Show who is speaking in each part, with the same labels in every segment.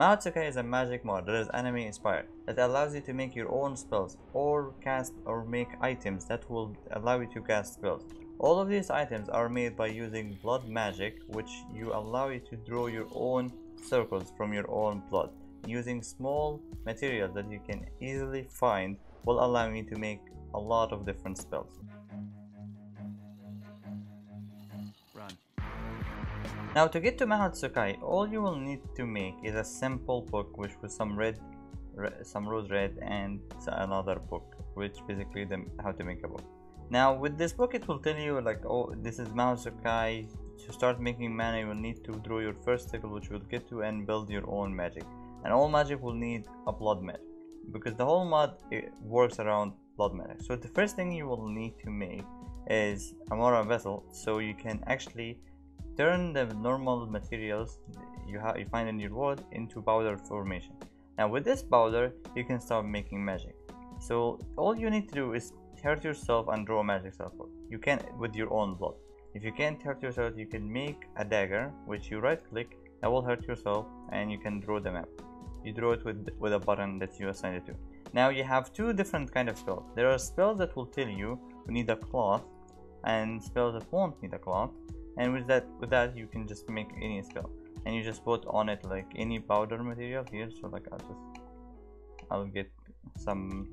Speaker 1: Mahou Tsukai is a magic mod that is anime inspired, that allows you to make your own spells, or cast or make items that will allow you to cast spells. All of these items are made by using blood magic, which allow you to draw your own circles from your own blood. Using small materials that you can easily find will allow you to make a lot of different spells. Now to get to Mahou Tsukai, all you will need to make is a simple book which with some rose red and another book which basically how to make a book. Now with this book it will tell you like, oh, this is Mahou Tsukai. To start making mana you will need to draw your first cycle, which we'll get to, and build your own magic. And all magic will need a blood magic, because the whole mod works around blood magic. So the first thing you will need to make is a Mora vessel, so you can actually turn the normal materials you find in your world into powder formation. Now with this powder you can start making magic. So all you need to do is hurt yourself and draw a magic spell. You can with your own blood. If you can't hurt yourself, you can make a dagger which you right click, that will hurt yourself, and you can draw the map. You draw it with a button that you assign it to. Now you have two different kind of spells. There are spells that will tell you need a cloth, and spells that won't need a cloth. And with that you can just make any spell, and you just put on it like any powder material here. So like I'll get some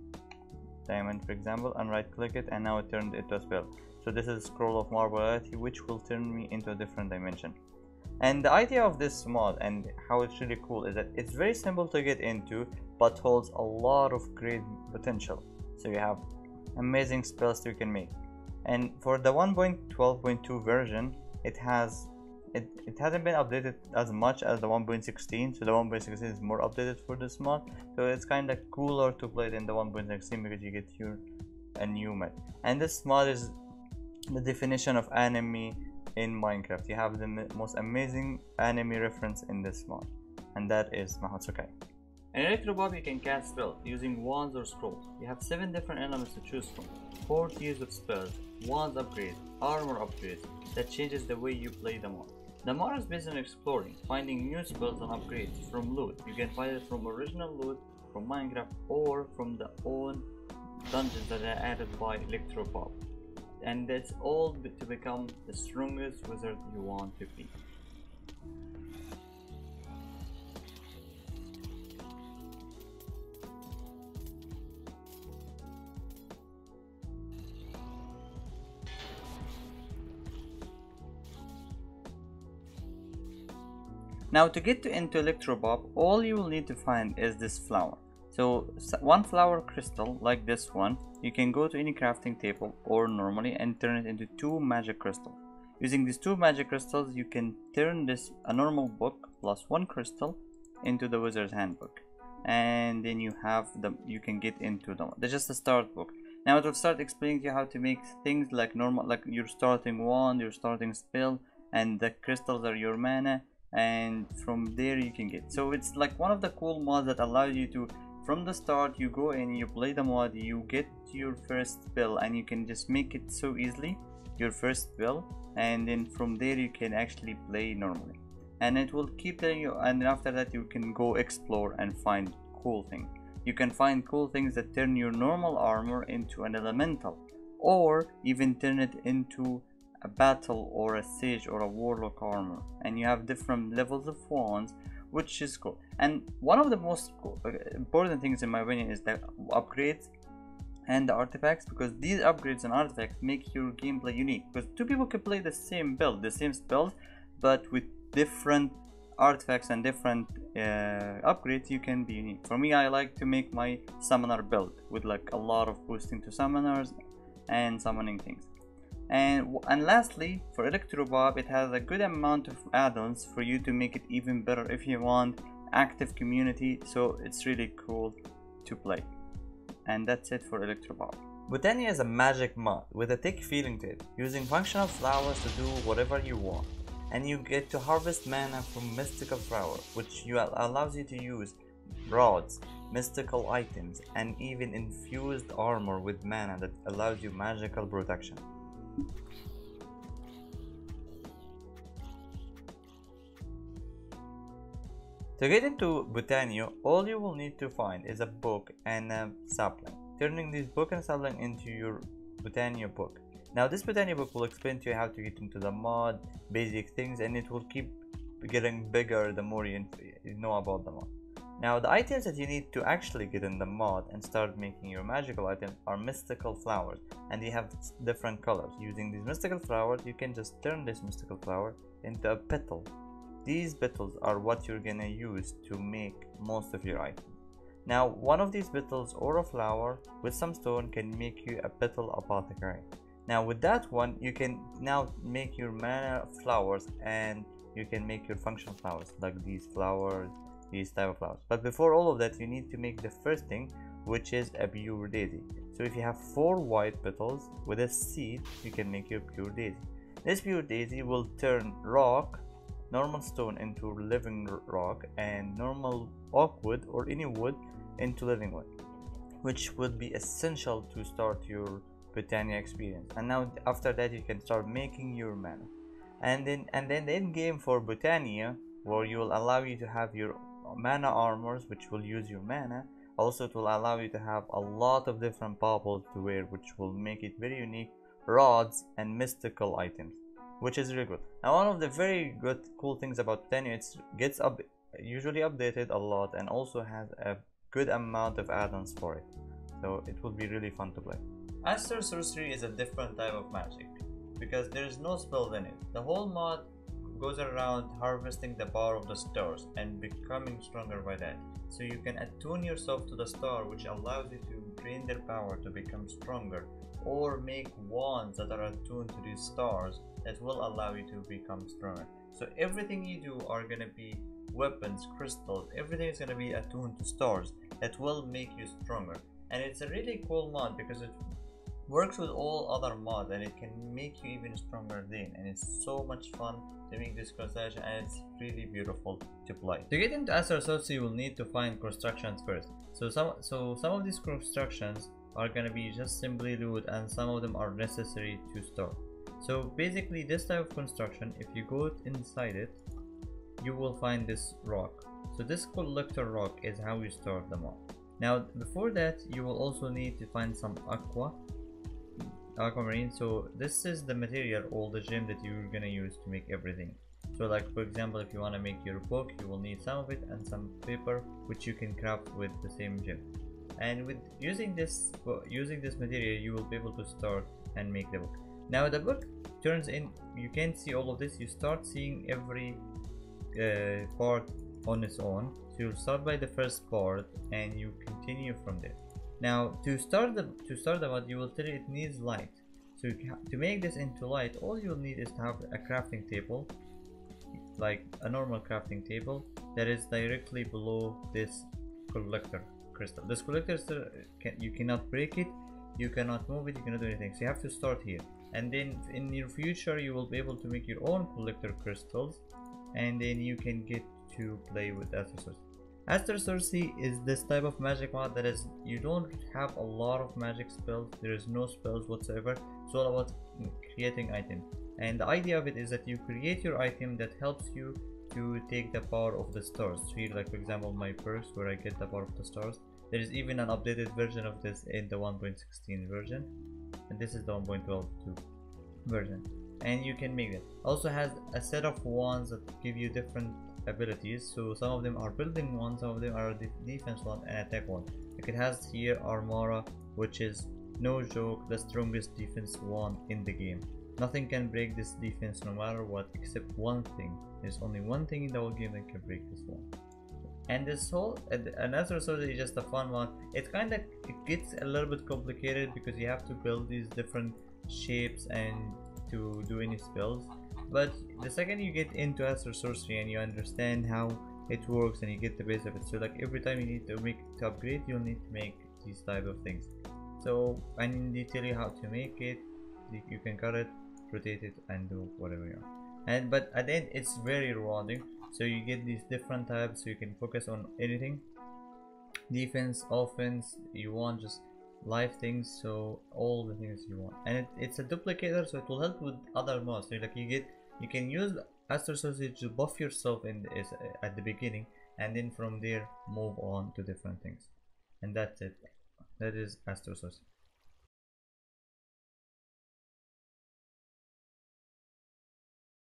Speaker 1: diamond for example, and right click it, and now it turned into a spell. So this is Scroll of Marble, which will turn me into a different dimension. And the idea of this mod and how it's really cool is that it's very simple to get into, but holds a lot of great potential. So you have amazing spells you can make. And for the 1.12.2 version, it hasn't been updated as much as the 1.16, so the 1.16 is more updated for this mod. So it's kind of cooler to play than the 1.16 because you get a new mod. And this mod is the definition of anime in Minecraft. You have the most amazing anime reference in this mod, and that is Mahou Tsukai. In Electroblob you can cast spells using wands or scrolls. You have 7 different elements to choose from, 4 tiers of spells, wands upgrades, armor upgrades, that changes the way you play the mod. The mod is based on exploring, finding new spells and upgrades from loot. You can find it from original loot from Minecraft or from the own dungeons that are added by Electroblob. And that's all to become the strongest wizard you want to be. Now to get into Electroblob, all you will need to find is this flower. So one flower crystal like this one, you can go to any crafting table or normally and turn it into 2 magic crystals. Using these 2 magic crystals you can turn a normal book plus 1 crystal into the wizard's handbook, and then you can get into that's just a start book. Now it will start explaining to you how to make things like normal, like your starting wand, your starting spell, and the crystals are your mana, and from there you can get. So it's like one of the cool mods that allows you to, from the start you go in, you play the mod, you get your first spell, and you can just make it so easily, your first spell, and then from there you can actually play normally, and it will keep telling you. And after that you can go explore and find cool things. You can find cool things that turn your normal armor into an elemental, or even turn it into a battle or a sage or a warlock armor. And you have different levels of wands, which is cool. And one of the most important things in my opinion is the upgrades and the artifacts, because these upgrades and artifacts make your gameplay unique, because 2 people can play the same build, the same spells, but with different artifacts and different upgrades you can be unique. For me, I like to make my summoner build with like a lot of boosting to summoners and summoning things. And lastly, for Electroblob, it has a good amount of add-ons for you to make it even better if you want active community, so it's really cool to play. And that's it for Electroblob. Botania is a magic mod with a thick feeling to it, using functional flowers to do whatever you want. And you get to harvest mana from mystical flower, which allows you to use rods, mystical items, and even infused armor with mana that allows you magical protection. To get into Botania, all you will need to find is a book and a sapling. Turning this book and sapling into your Botania book. Now this Botania book will explain to you how to get into the mod, basic things, and it will keep getting bigger the more you know about the mod. Now the items that you need to actually get in the mod and start making your magical items are mystical flowers, and they have different colors. Using these mystical flowers, you can just turn this mystical flower into a petal. These petals are what you're gonna use to make most of your items. Now one of these petals or a flower with some stone can make you a petal apothecary. Now with that one, you can now make your mana flowers, and you can make your function flowers like these flowers, these type of flowers. But before all of that, you need to make the first thing, which is a pure daisy. So if you have 4 white petals with a seed, you can make your pure daisy. This pure daisy will turn rock, normal stone into living rock, and normal oak wood or any wood into living wood, which would be essential to start your Botania experience. And now after that, you can start making your mana. And then the end game for Botania, where you will allow you to have your mana armors, which will use your mana. Also, it will allow you to have a lot of different baubles to wear, which will make it very unique, rods and mystical items, which is really good. Now one of the very good cool things about Botania, it gets usually updated a lot, and also has a good amount of add-ons for it, so it will be really fun to play. Astral Sorcery is a different type of magic because there is no spells in it. The whole mod goes around harvesting the power of the stars and becoming stronger by that. So you can attune yourself to the star, which allows you to drain their power to become stronger, or make wands that are attuned to these stars that will allow you to become stronger. So everything you do are going to be weapons, crystals, everything is going to be attuned to stars that will make you stronger. And it's a really cool mod because it works with all other mods, and it can make you even stronger then, and it's so much fun to make this construction, and it's really beautiful to play. To get into Astral Sorcery, you will need to find constructions first. So some of these constructions are gonna be just simply loot, and some of them are necessary to store. So basically this type of construction, if you go inside it, you will find this rock. So this collector rock is how you store them all. Now before that, you will also need to find some aquamarine. So this is the material or the gem that you're gonna use to make everything. So like for example, if you want to make your book, you will need some of it and some paper, which you can craft with the same gem. And with using this material, you will be able to start and make the book. Now the book turns in, you can't see all of this, you start seeing every part on its own. So you'll start by the first part and you continue from there. Now to start the mod, you will tell it needs light. So to make this into light, all you'll need is to have a crafting table, like a normal crafting table that is directly below this collector crystal. This collector, you cannot break it, you cannot move it, you cannot do anything. So you have to start here, and then in your future you will be able to make your own collector crystals, and then you can get to play with Astral Sorcery. Astral Sorcery is this type of magic mod that is, you don't have a lot of magic spells, there is no spells whatsoever. It's all about creating items, and the idea of it is that you create your item that helps you to take the power of the stars. So here, like for example, my purse, where I get the power of the stars. There is even an updated version of this in the 1.16 version, and this is the 1.12 version, and you can make it. Also has a set of wands that give you different abilities. So some of them are building wands, some of them are defense wand and attack wand. Like it has here Armora, which is no joke the strongest defense wand in the game. Nothing can break this defense no matter what, except one thing. There's only one thing in the whole game that can break this wand. And this whole Astral Sorcery is just a fun one. It gets a little bit complicated because you have to build these different shapes and to do any spells. But the second you get into Astral Sorcery and you understand how it works and you get the base of it, so like every time you need to upgrade, you'll need to make these type of things. So and they tell you how to make it. You can cut it, rotate it, and do whatever you want. But at the end, it's very rewarding. So you get these different types, so you can focus on anything: defense, offense. You want just life things, so all the things you want. And it's a duplicator, so it will help with other mods. So like you can use Astral Sorcery to buff yourself at the beginning, and then from there move on to different things. And that's it. That is Astral Sorcery.